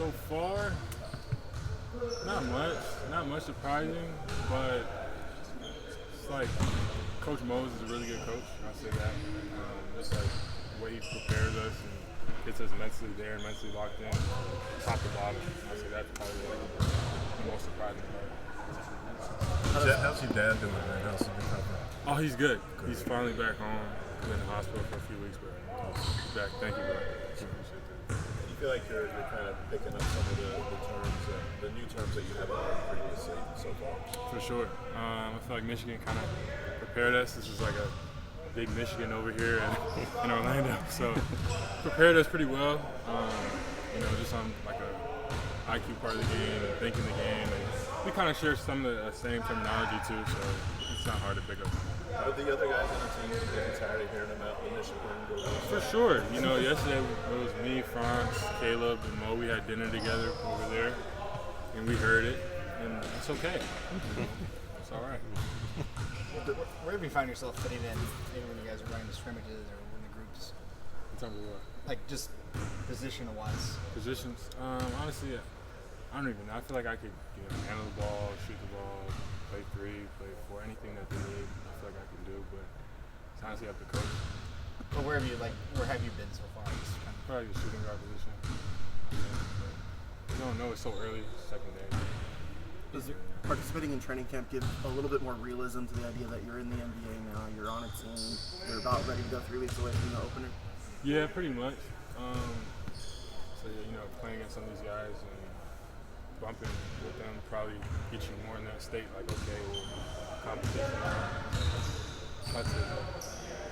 So far, not much. Not much surprising, but it's like Coach Mose is a really good coach. I'll say that. Just like the way he prepares us and gets us mentally there, mentally locked in, top to bottom. I'll say that's probably like the most surprising part. How's your dad doing, man? How's he recovering? Oh, he's good. He's finally back home. He's been in the hospital for a few weeks, but he's back. Thank you, bro. You feel like you're kind of picking up some of the terms, the new terms that you haven't learned previously so far? For sure. I feel like Michigan kind of prepared us. This is like a big Michigan over here in Orlando, so prepared us pretty well. Just on like a IQ part of the game and thinking the game. And we kind of share some of the same terminology too, so it's not hard to pick up. How are the other guys on the team getting tired of hearing about the Michigan go? For sure. Yesterday it was me, Franz, Caleb, and Mo. We had dinner together over there, and we heard it, and it's okay. It's all right. Where do you find yourself fitting in, maybe when you guys are running the scrimmages or in the groups? In terms of what? Like just position-wise. Positions? Honestly, I don't even know. I feel like I could handle the ball, shoot the ball, play 3, play 4, anything that they need. I feel like I can do, but it's honestly up to coach. But where have you been so far? Probably the shooting guard position. I don't know. It's so early, second day. Does participating in training camp give a little bit more realism to the idea that you're in the NBA now, you're on a team, you're about ready to go 3 weeks away from the opener? Yeah, pretty much. Playing against some of these guys and bumping with them probably get you more in that state, like, okay, well, competition. That's it.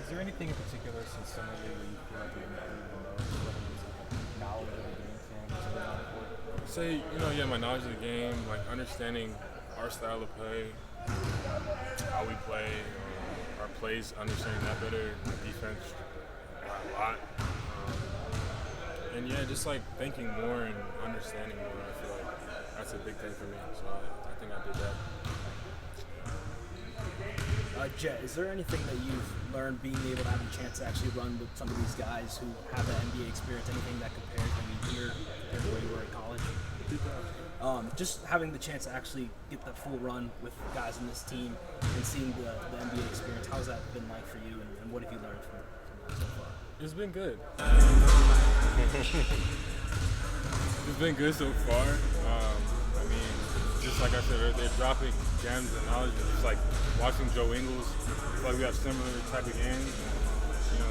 Is there anything in particular since Summer League where you feel like you've improved the most, whether it's like knowledge of the game plan, something on the court? Say, my knowledge of the game, like understanding our style of play, how we play, our plays, understanding that better, my defense a lot. And just like thinking more and understanding more, I feel like that's a big thing for me. So I think I did that. Jet, is there anything that you've learned being able to have a chance to actually run with some of these guys who have an NBA experience, anything that compares maybe here compared to where you were in college? Just having the chance to actually get the full run with guys in this team and seeing the NBA experience, how's that been like for you and what have you learned from that so far? It's been good. It's been good so far. Just like I said, they're dropping gems and knowledge. It's like watching Joe Ingles. It's like we have similar type of games. And,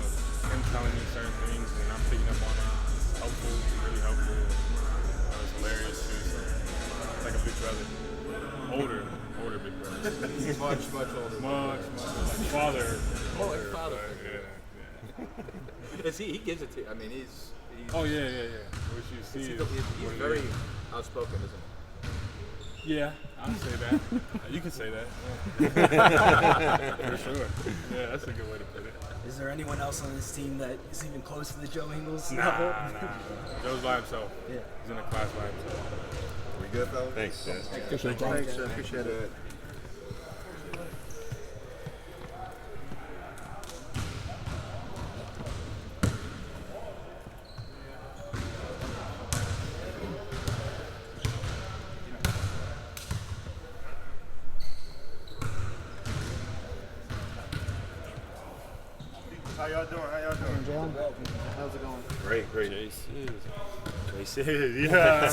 him telling me certain things and I'm picking up on it. It's helpful, really helpful. It's hilarious too. So it's like a big brother. Older big brother. Much older. Much. Like father. Oh, like father. Yeah. Is he gives it to you. I mean, he's Oh, yeah. Which you see he's very outspoken, isn't he? Yeah, I'll say that. You can say that. Yeah. For sure. Yeah, that's a good way to put it. Is there anyone else on this team that is even close to the Joe Ingles Nah. level? Joe's by himself. Yeah. He's in a class by himself. We good, fellas? Thanks, Jen. Thanks, appreciate it. How y'all doing? How's it going? Great. JC, yeah.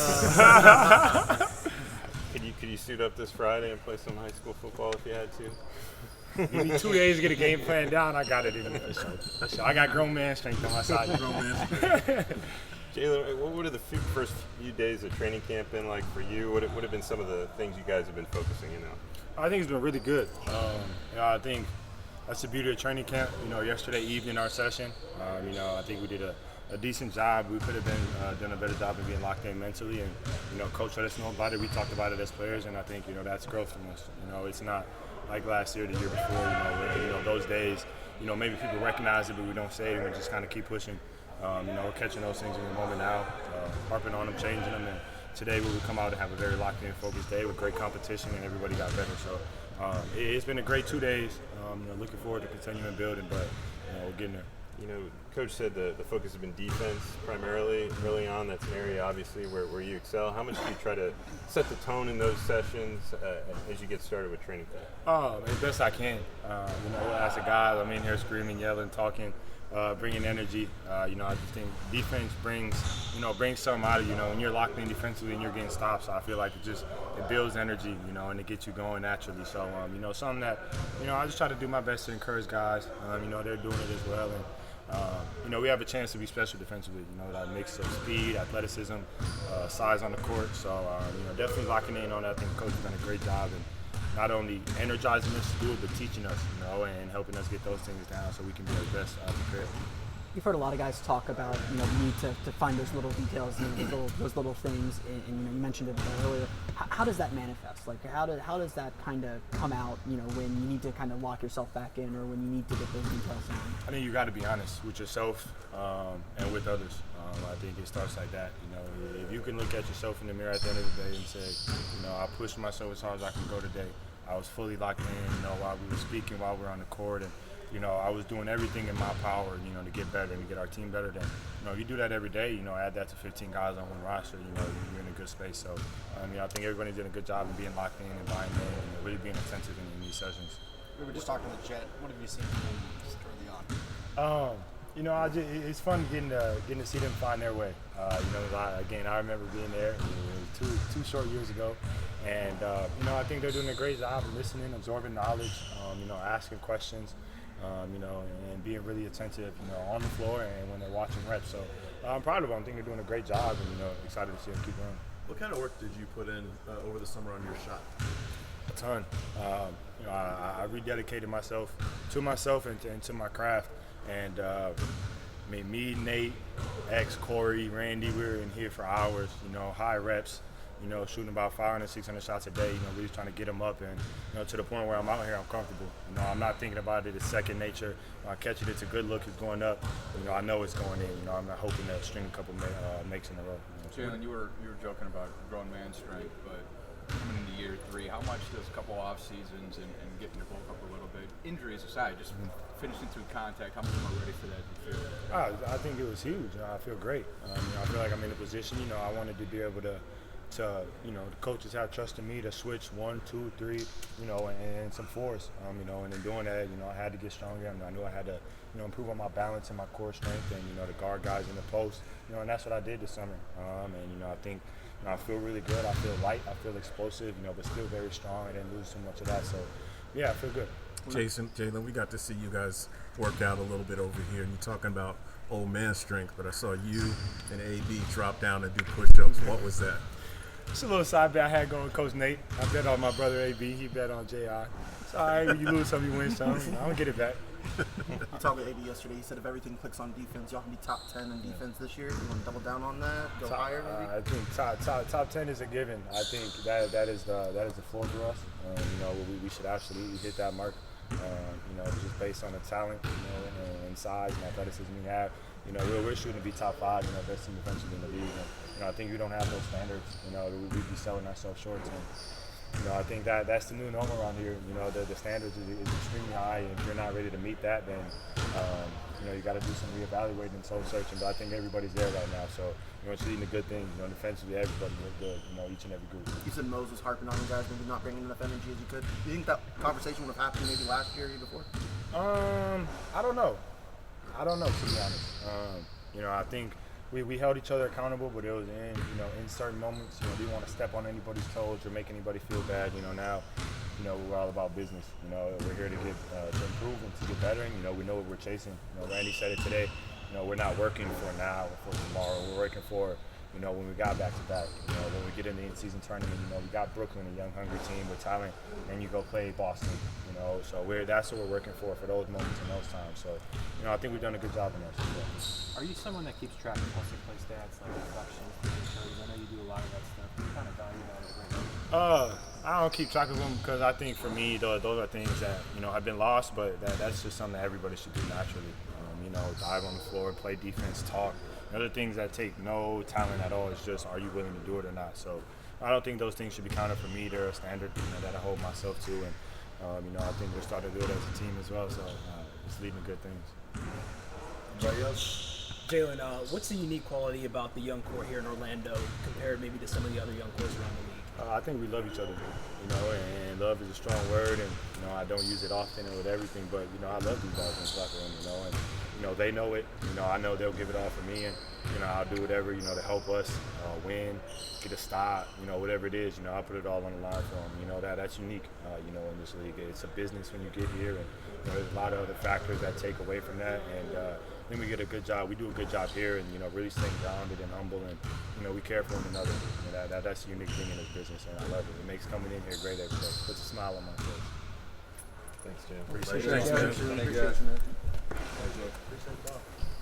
Could you suit up this Friday and play some high school football if you had to? Give me 2 days to get a game plan down. I got it in me. So I got grown man strength on my side. Jalen, what would have the first few days of training camp been like for you? What have been some of the things you guys have been focusing in on? I think it's been really good. I think that's the beauty of training camp. Yesterday evening our session, I think we did a decent job. We could have been done a better job of being locked in mentally, and coach let us know about it. We talked about it as players, and I think that's growth from us. It's not like last year, the year before. Where, those days, maybe people recognize it, but we don't say it, and we just kind of keep pushing. We're catching those things in the moment now, harping on them, changing them, and today we will come out and have a very locked in, focused day with great competition, and everybody got better. So it's been a great 2 days. Looking forward to continuing building, but we're getting there. You know, Coach said the focus has been defense primarily early on. That's an area, obviously, where you excel. How much do you try to set the tone in those sessions as you get started with training camp? As best I can. You know, as a guy, I'm in here screaming, yelling, talking, bringing energy. You know, I just think defense brings something out of you. You know, when you're locked in defensively and you're getting stops, I feel like it builds energy, you know, and it gets you going naturally. So, you know, something that, you know, I just try to do my best to encourage guys. You know, they're doing it as well. And, you know, we have a chance to be special defensively. You know, that mix of speed, athleticism, size on the court. So, you know, definitely locking in on that. I think the coach has done a great job in not only energizing us to do it, but teaching us, you know, and helping us get those things down so we can be our best prepared. You've heard a lot of guys talk about, you know, the need to find those little details, you know, those little things, and you know, you mentioned it earlier. How does that manifest? Like, how does that kind of come out, you know, when you need to kind of lock yourself back in, or when you need to get those details down? I think you got to be honest with yourself and with others. I think it starts like that. You know, if you can look at yourself in the mirror at the end of the day and say, you know, I pushed myself as hard as I could go today. I was fully locked in, you know, while we were speaking, while we were on the court, and you know, I was doing everything in my power, you know, to get better and to get our team better. Then, you know, if you do that every day, you know, add that to 15 guys on one roster, you know, you're in a good space. So, I mean, I think everybody did a good job of being locked in and buying in and really being attentive in these sessions. We were just talking to Jet. What have you seen from him just early on? You know, it's fun getting to see them find their way. You know, I remember being there two short years ago, and you know, I think they're doing a great job of listening, absorbing knowledge, you know, asking questions. You know, and being really attentive, you know, on the floor and when they're watching reps. So I'm proud of them. I think they're doing a great job, and you know, excited to see them keep going. What kind of work did you put in over the summer on your shot? A ton. You know, I rededicated myself and to my craft. And I mean, me, Nate, Corey, Randy, we were in here for hours. You know, high reps. You know, shooting about 500, 600 shots a day, you know, really trying to get them up, and, you know, to the point where I'm out here, I'm comfortable. You know, I'm not thinking about it as second nature. When I catch it, it's a good look, it's going up. You know, I know it's going in. You know, I'm not hoping to string a couple makes in a row. You know, Jalen, you were joking about grown man strength, but coming into year 3, how much does a couple off seasons and getting your bulk up a little bit, injuries aside, just finishing through contact, how much more ready for that do you feel? I think it was huge. You know, I feel great. You know, I feel like I'm in a position, you know, I wanted to be able to, you know, the coaches have trusted me to switch 1, 2, 3, you know, and some fours, you know, and in doing that, you know, I had to get stronger, and I knew I had to, you know, improve on my balance and my core strength, and, you know, to guard guys in the post, you know, and that's what I did this summer. And, you know, I think, you know, I feel really good. I feel light. I feel explosive, you know, but still very strong. I didn't lose too much of that. So, yeah, I feel good. Jalen, we got to see you guys work out a little bit over here, and you're talking about old man strength, but I saw you and AB drop down and do push-ups. What was that? It's a little side bet I had going with Coach Nate. I bet on my brother AB. He bet on J.I. It's all right. When you lose some, you win some. I don't get it back. You talked with AB yesterday. He said if everything clicks on defense, y'all can be top 10 in defense this year. You want to double down on that? Go higher, maybe? I think top 10 is a given. I think that is the floor for us. You know, we should absolutely hit that mark. You know, just based on the talent, you know, and size and athleticism we have. You know, we're shooting to be top 5, you know, best team defensively in the league. And, you know, I think we don't have those standards. You know, we'd be selling ourselves short. And, you know, I think that's the new normal around here. You know, the standards is extremely high, and if you're not ready to meet that, then you know, you got to do some reevaluating and soul searching. But I think everybody's there right now, so you know, it's leading to good things. You know, defensively, everybody looked good. You know, each and every group. You said Mose was harping on you guys, maybe not bringing enough energy as you could. Do you think that conversation would have happened maybe last year or year before? I don't know. To be honest. You know, I think we held each other accountable, but it was in certain moments, you know, we didn't want to step on anybody's toes or make anybody feel bad. You know, now, you know, we're all about business. You know, we're here to get to improve and to get better, and you know, we know what we're chasing. You know, Randy said it today. You know, we're not working for now or for tomorrow. We're working for, you know, when we got back to back. You know, when we get in the in-season tournament, you know, we got Brooklyn, a young, hungry team with talent, and you go play Boston. You know, so that's what we're working for those moments and those times. So, you know, I think we've done a good job in that. So. Are you someone that keeps track of hustle play stats, like reflections, I know you do a lot of that stuff. What kind of value that is right now? I don't keep track of them because I think for me, those are things that, you know, have been lost, but that's just something that everybody should do naturally. You know, dive on the floor, play defense, talk. Other things that take no talent at all is just, are you willing to do it or not? So I don't think those things should be counted for me. They're a standard, you know, that I hold myself to, and you know, I think we're starting to do it as a team as well. So it's leading to good things. Anybody else? Jalen, what's the unique quality about the young core here in Orlando compared maybe to some of the other young cores around the league? I think we love each other, you know, and love is a strong word, and, you know, I don't use it often and with everything, but, you know, I love these guys in this locker room, you know, and, you know, they know it, you know, I know they'll give it all for me, and, you know, I'll do whatever, you know, to help us win, get a stop, you know, whatever it is, you know, I'll put it all on the line for them, you know, that's unique, you know, in this league. It's a business when you get here, and, you know, there's a lot of other factors that take away from that, and then we get a good job. We do a good job here, and, you know, really staying grounded and humble, and, you know, we care for one another. You know, that's the unique thing in this business, and I love it. It makes coming in here great every day. Puts a smile on my face. Thanks, Jim. Appreciate it. Thanks, man. Thank you, guys. Appreciate it.